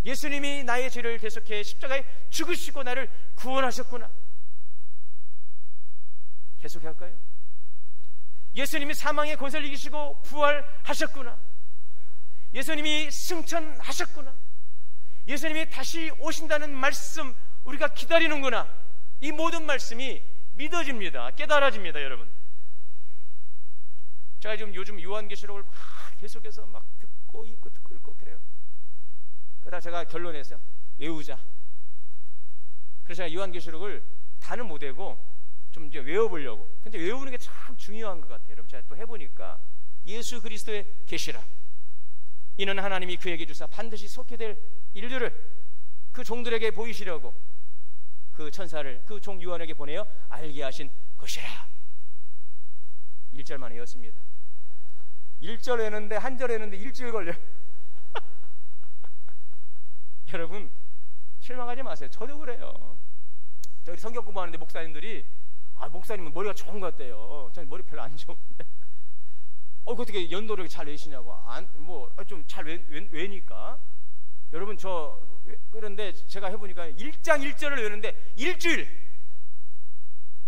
예수님이 나의 죄를 대속해 십자가에 죽으시고 나를 구원하셨구나. 계속해 할까요? 예수님이 사망의 권세를 이기시고 부활하셨구나. 예수님이 승천하셨구나. 예수님이 다시 오신다는 말씀 우리가 기다리는구나. 이 모든 말씀이 믿어집니다. 깨달아집니다. 여러분, 제가 지금 요즘 요한계시록을 막 계속해서 막 듣고 읽고 그래요. 그러다 제가 결론냈어요. 외우자. 그래서 제가 요한계시록을 다는 못하고 좀 이제 외워보려고. 근데 외우는 게 참 중요한 것 같아요. 여러분, 제가 또 해보니까 예수 그리스도의 계시라, 이는 하나님이 그에게 주사 반드시 속게 될 일들을 그 종들에게 보이시려고 그 천사를 그 종 요한에게 보내어 알게 하신 것이라. 1절 만에 외웠습니다. 1절 외는데 한 절 외는데 일주일 걸려요. 여러분, 실망하지 마세요. 저도 그래요. 저희 성경 공부하는데 목사님들이, 아, 목사님은 머리가 좋은 것 같대요. 저는 머리 별로 안 좋은데 어떻게 연도를 잘 외시냐고. 좀 잘 외니까. 여러분, 그런데 제가 해보니까 1장 1절을 외우는데 일주일,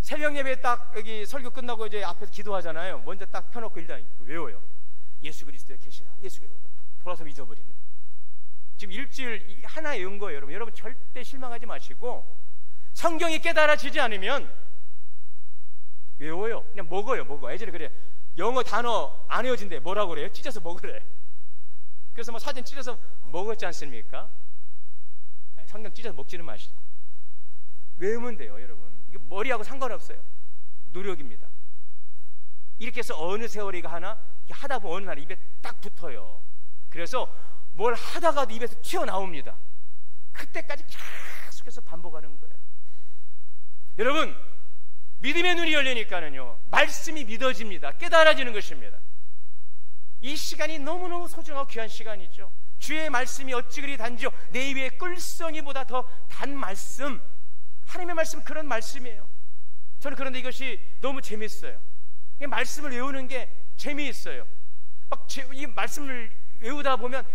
새벽 예배 딱 여기 설교 끝나고 이제 앞에서 기도하잖아요. 먼저 딱 펴놓고 일단 외워요. 예수 그리스도의 계시라. 예수 그리스도. 돌아서 잊어버리네. 지금 일주일 하나 외운 거예요. 여러분 절대 실망하지 마시고, 성경이 깨달아지지 않으면 외워요. 그냥 먹어요. 예전에 그래요. 영어 단어 안 외워진대. 뭐라고 그래요? 찢어서 먹으래. 그래서 뭐 사진 찢어서 먹었지 않습니까? 성경 찢어서 먹지는 마시고 외우면 돼요. 여러분, 이게 머리하고 상관없어요. 노력입니다. 이렇게 해서 어느 세월이가 하나 하다 보면 어느 날 입에 딱 붙어요. 그래서 뭘 하다가도 입에서 튀어나옵니다. 그때까지 계속해서 반복하는 거예요. 여러분, 믿음의 눈이 열리니까는요, 말씀이 믿어집니다. 깨달아지는 것입니다. 이 시간이 너무너무 소중하고 귀한 시간이죠. 주의 말씀이 어찌 그리 단지요, 내 입에 꿀성이보다 더 단 말씀. 하나님의 말씀, 그런 말씀이에요. 저는 그런데 이것이 너무 재밌어요. 이 말씀을 외우는 게 재미있어요. 이 말씀을 외우다 보면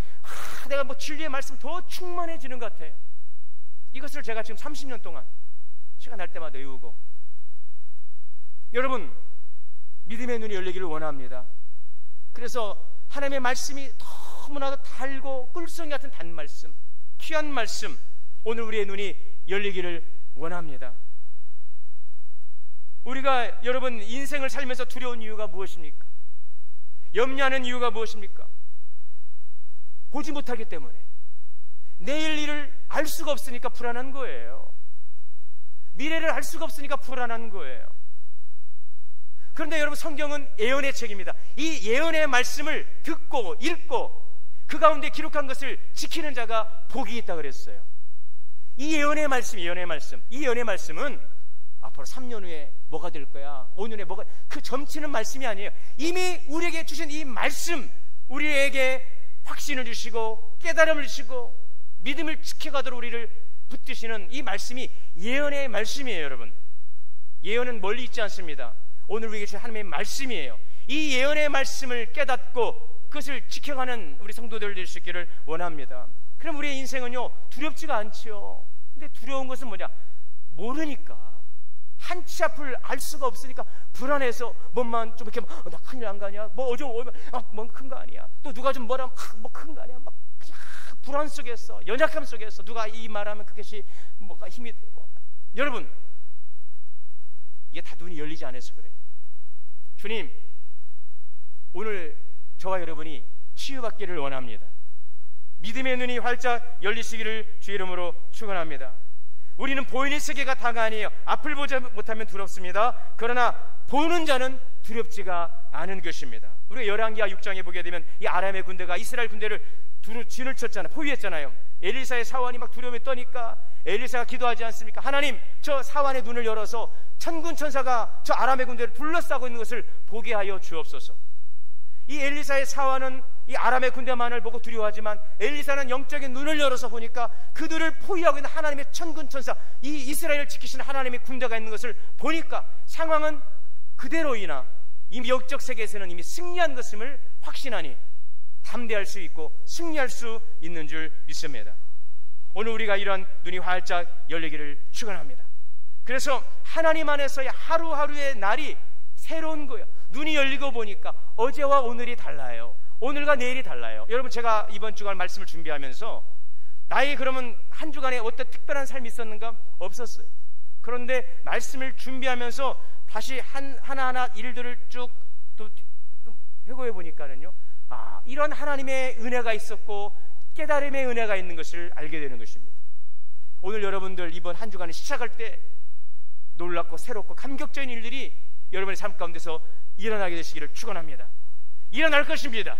내가 진리의 말씀 더 충만해지는 것 같아요. 이것을 제가 지금 30년 동안 시간 날 때마다 외우고. 여러분, 믿음의 눈이 열리기를 원합니다. 그래서 하나님의 말씀이 너무나도 달고 꿀송이 같은 단말씀, 귀한 말씀, 오늘 우리의 눈이 열리기를 원합니다. 우리가 여러분 인생을 살면서 두려운 이유가 무엇입니까? 염려하는 이유가 무엇입니까? 보지 못하기 때문에, 내일 일을 알 수가 없으니까 불안한 거예요. 미래를 알 수가 없으니까 불안한 거예요. 그런데 여러분, 성경은 예언의 책입니다. 이 예언의 말씀을 듣고 읽고 그 가운데 기록한 것을 지키는 자가 복이 있다 그랬어요. 이 예언의 말씀, 이 예언의 말씀은 앞으로 3년 후에 뭐가 될 거야, 5년에 뭐가, 그 점치는 말씀이 아니에요. 이미 우리에게 주신 이 말씀, 우리에게 확신을 주시고 깨달음을 주시고 믿음을 지켜가도록 우리를 붙드시는 이 말씀이 예언의 말씀이에요. 여러분, 예언은 멀리 있지 않습니다. 오늘 우리에게 주신 하나님의 말씀이에요. 이 예언의 말씀을 깨닫고 그것을 지켜가는 우리 성도들 될 수 있기를 원합니다. 그럼 우리의 인생은요, 두렵지가 않지요. 근데 두려운 것은 뭐냐? 모르니까, 한치 앞을 알 수가 없으니까 불안해서 몸만 좀 이렇게 나 큰일 난 거 아니야? 뭐 어제 뭐 큰 거 아니야? 또 누가 좀 뭐라 뭐 큰 거 아니야? 막 그냥 불안 속에서, 연약함 속에서 누가 이 말하면 그것이 뭐가 힘이, 여러분, 이게 다 눈이 열리지 않아서 그래요. 주님, 오늘 저와 여러분이 치유받기를 원합니다. 믿음의 눈이 활짝 열리시기를 주 이름으로 축원합니다. 우리는 보이는 세계가 다가 아니에요. 앞을 보지 못하면 두렵습니다. 그러나 보는 자는 두렵지가 않은 것입니다. 우리가 열왕기하 6장에 보게 되면 이 아람의 군대가 이스라엘 군대를 두루 진을 쳤잖아요. 포위했잖아요. 엘리사의 사환이 막 두려움에 떠니까 엘리사가 기도하지 않습니까? 하나님, 저 사환의 눈을 열어서 천군 천사가 저 아람의 군대를 둘러싸고 있는 것을 보게 하여 주옵소서. 이 엘리사의 사환은 이 아람의 군대만을 보고 두려워하지만 엘리사는 영적인 눈을 열어서 보니까 그들을 포위하고 있는 하나님의 천군 천사, 이 이스라엘을 지키시는 하나님의 군대가 있는 것을 보니까 상황은 그대로이나 이미 영적 세계에서는 이미 승리한 것임을 확신하니 담대할 수 있고 승리할 수 있는 줄 믿습니다. 오늘 우리가 이러한 눈이 활짝 열리기를 축원합니다. 그래서 하나님 안에서의 하루하루의 날이 새로운 거예요. 눈이 열리고 보니까 어제와 오늘이 달라요. 오늘과 내일이 달라요. 여러분, 제가 이번 주간 말씀을 준비하면서 나의 그러면 한 주간에 어떤 특별한 삶이 있었는가? 없었어요. 그런데 말씀을 준비하면서 다시 하나하나 일들을 쭉 또 회고해 보니까는요, 아, 이런 하나님의 은혜가 있었고 깨달음의 은혜가 있는 것을 알게 되는 것입니다. 오늘 여러분들 이번 한 주간을 시작할 때 놀랍고 새롭고 감격적인 일들이 여러분의 삶 가운데서 일어나게 되시기를 축원합니다. 일어날 것입니다.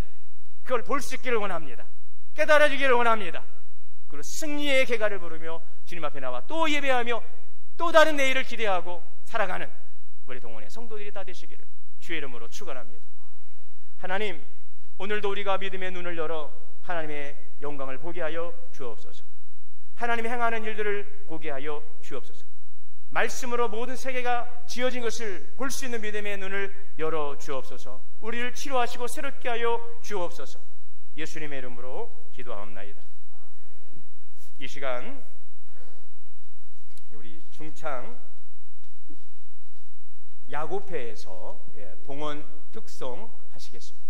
그걸 볼 수 있기를 원합니다. 깨달아지기를 원합니다. 그리고 승리의 개가를 부르며 주님 앞에 나와 또 예배하며 또 다른 내일을 기대하고 살아가는 우리 동원의 성도들이 다 되시기를 주의 이름으로 축원합니다. 하나님, 오늘도 우리가 믿음의 눈을 열어 하나님의 영광을 보게 하여 주옵소서. 하나님이 행하는 일들을 보게 하여 주옵소서. 말씀으로 모든 세계가 지어진 것을 볼 수 있는 믿음의 눈을 열어 주옵소서. 우리를 치료하시고 새롭게 하여 주옵소서. 예수님의 이름으로 기도하옵나이다. 이 시간 우리 중창 야곱회에서 봉헌 특송 하시겠습니다.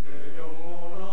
내 영혼아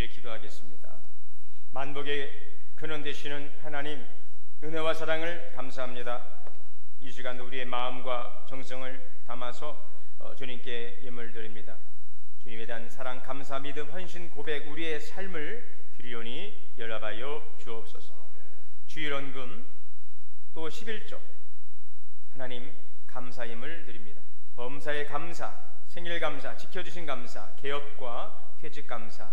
위해 기도하겠습니다. 만복의 근원 되시는 하나님, 은혜와 사랑을 감사합니다. 이 시간도 우리의 마음과 정성을 담아서 주님께 예물 드립니다. 주님에 대한 사랑, 감사, 믿음, 헌신, 고백, 우리의 삶을 드리오니 연락하여 주옵소서. 주일원금 또 11조 하나님 감사임을 드립니다. 범사의 감사, 생일 감사, 지켜주신 감사, 개업과 퇴직 감사,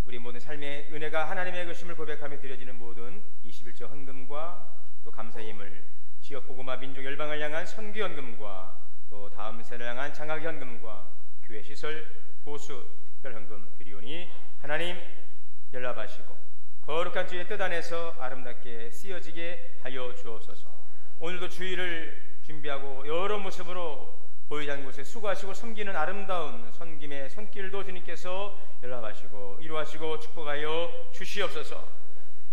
우리 모든 삶의 은혜가 하나님의 것임을 고백하며 드려지는 모든 21조 헌금과 또 감사임을 지역 복음화 민족 열방을 향한 선교 헌금과 또 다음 세를 향한 장학 헌금과 교회 시설 보수 특별 헌금 드리오니 하나님 연락하시고 거룩한 주의 뜻 안에서 아름답게 쓰여지게 하여 주옵소서. 오늘도 주일을 준비하고 여러 모습으로 보이지 않는 곳에 수고하시고 섬기는 아름다운 섬김의 손길도 주님께서 연락하시고 이루하시고 축복하여 주시옵소서.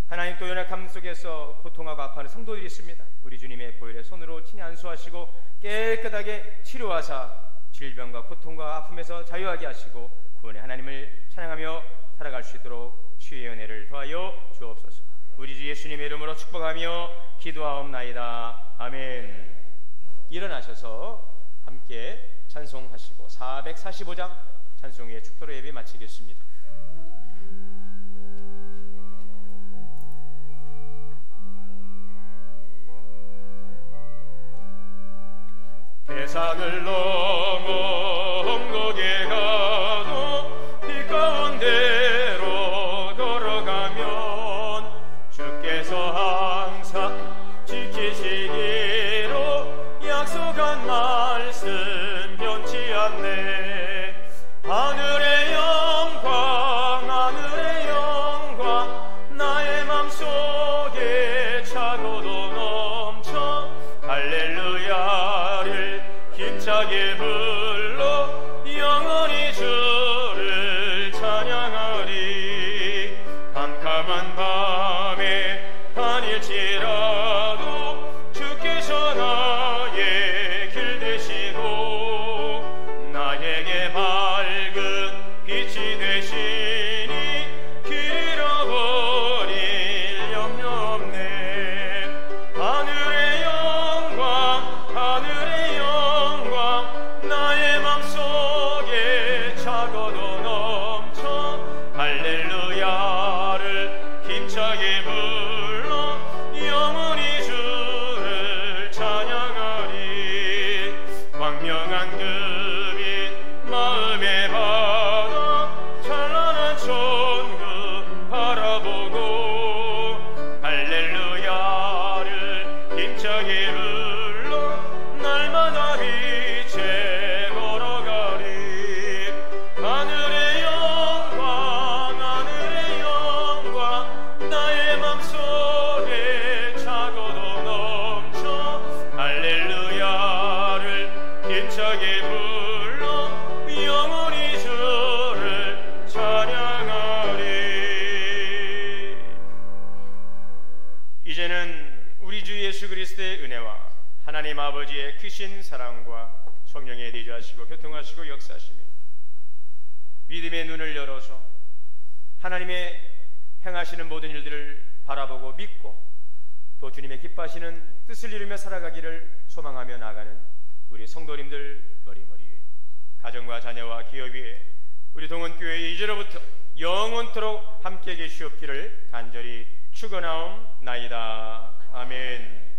하나님 또 연약함 속에서 고통하고 아파하는 성도들이 있습니다. 우리 주님의 보혈의 손으로 친히 안수하시고 깨끗하게 치료하사 질병과 고통과 아픔에서 자유하게 하시고 구원의 하나님을 찬양하며 살아갈 수 있도록 주의 은혜를 더하여 주옵소서. 우리 주 예수님의 이름으로 축복하며 기도하옵나이다. 아멘. 일어나셔서 함께 찬송하시고 445장 찬송의 축도로 예배 마치겠습니다. 세상을 넘어 험곡에 가도 길 가운데로 걸어가면 주께서 항상 지키시기로 약속한 말씀 변치 않네. 하늘의 영광 하늘의 영광 나의 맘속에 차고도 넘쳐 할렐루야를 힘차게 불러 영원히 주를 찬양하리. 캄캄한 밤에 다닐지라도 주께서 나의 길 되시고 나에게 밝은 빛이 되시니 길 잃어버릴 염려 없네. 하늘의 영광 하늘의 영광 나의 맘속에 차고도 넘쳐 할렐루야를 힘차게 불러 영원히 주를 찬양하리. 광명한 그 빛 마음에 받아 찬란한 천국 바라보고 할렐루야를 힘차게 불러 날마다 빛에 걸어가리. 하늘의 영광 하늘의 영광 나의 맘속에 차고도 넘쳐 할렐루야를 힘차게 불러 영원히 주를 찬양하리. 이제는 우리 주 예수 그리스도의 은혜와 하나님 아버지의 크신 사랑과 성령의 내주하시고 교통하시고 역사하시며 믿음의 눈을 열어서 하나님의 행하시는 모든 일들을 바라보고 믿고 또 주님의 기뻐하시는 뜻을 이루며 살아가기를 소망하며 나아가는 우리 성도님들 머리머리 위에 가정과 자녀와 기업 위에 우리 동원교회의 이제로부터 영원토록 함께 계시옵기를 간절히 축원하옵나이다. 아멘.